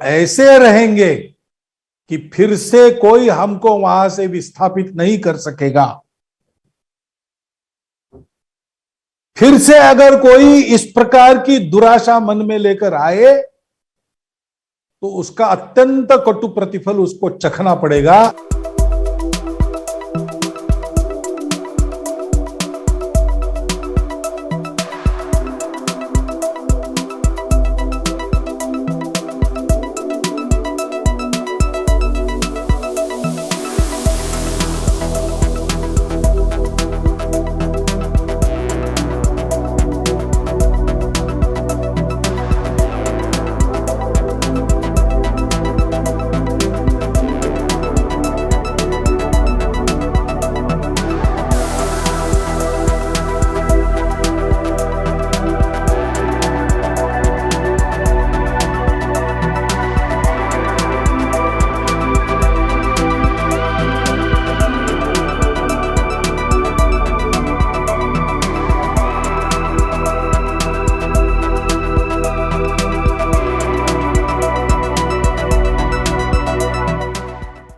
ऐसे रहेंगे कि फिर से कोई हमको वहां से विस्थापित नहीं कर सकेगा। फिर से अगर कोई इस प्रकार की दुराशा मन में लेकर आए तो उसका अत्यंत कटु प्रतिफल उसको चखना पड़ेगा।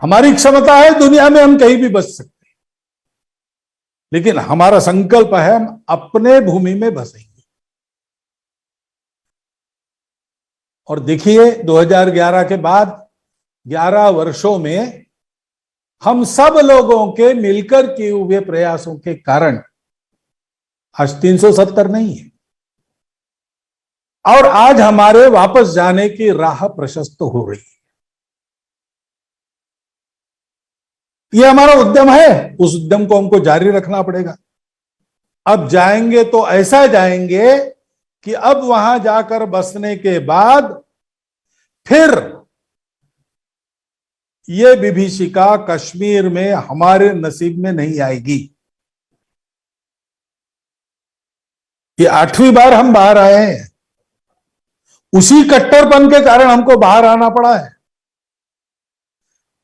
हमारी क्षमता है दुनिया में हम कहीं भी बस सकते हैं, लेकिन हमारा संकल्प है हम अपने भूमि में बसेंगे। और देखिए 2011 के बाद 11 वर्षों में हम सब लोगों के मिलकर किए हुए प्रयासों के कारण आज 370 नहीं है और आज हमारे वापस जाने की राह प्रशस्त हो रही है। यह हमारा उद्यम है, उस उद्यम को हमको जारी रखना पड़ेगा। अब जाएंगे तो ऐसा जाएंगे कि अब वहां जाकर बसने के बाद फिर यह विभीषिका कश्मीर में हमारे नसीब में नहीं आएगी। ये 8वीं बार हम बाहर आए हैं, उसी कट्टरपन के कारण हमको बाहर आना पड़ा है।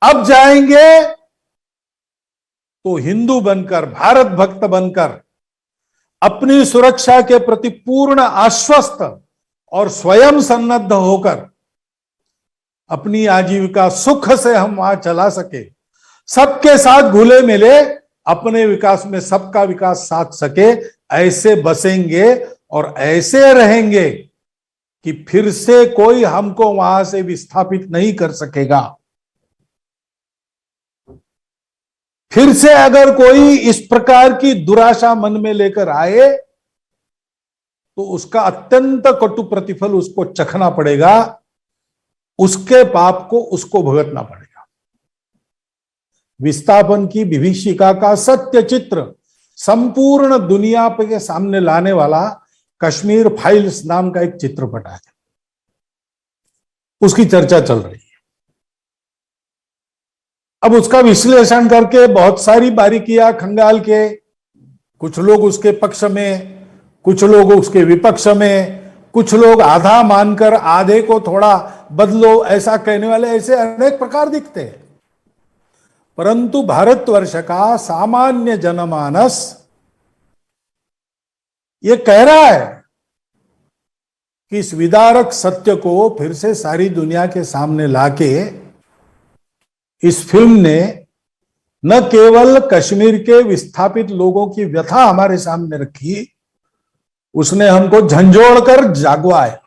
अब जाएंगे तो हिंदू बनकर, भारत भक्त बनकर, अपनी सुरक्षा के प्रति पूर्ण आश्वस्त और स्वयं सन्नद्ध होकर अपनी आजीविका सुख से हम वहां चला सके, सबके साथ घुले मिले अपने विकास में सबका विकास साध सके, ऐसे बसेंगे और ऐसे रहेंगे कि फिर से कोई हमको वहां से विस्थापित नहीं कर सकेगा। फिर से अगर कोई इस प्रकार की दुराशा मन में लेकर आए तो उसका अत्यंत कटु प्रतिफल उसको चखना पड़ेगा, उसके पाप को उसको भुगतना पड़ेगा। विस्थापन की विभीषिका का सत्य चित्र संपूर्ण दुनिया के सामने लाने वाला कश्मीर फाइल्स नाम का एक चित्रपट है, उसकी चर्चा चल रही है। अब उसका विश्लेषण करके बहुत सारी बारीकियां खंगाल के कुछ लोग उसके पक्ष में, कुछ लोग उसके विपक्ष में, कुछ लोग आधा मानकर आधे को थोड़ा बदलो ऐसा कहने वाले, ऐसे अनेक प्रकार दिखते हैं। परंतु भारतवर्ष का सामान्य जनमानस ये कह रहा है कि इस विदारक सत्य को फिर से सारी दुनिया के सामने लाके इस फिल्म ने न केवल कश्मीर के विस्थापित लोगों की व्यथा हमारे सामने रखी, उसने हमको झंझोड़ कर जागवाया।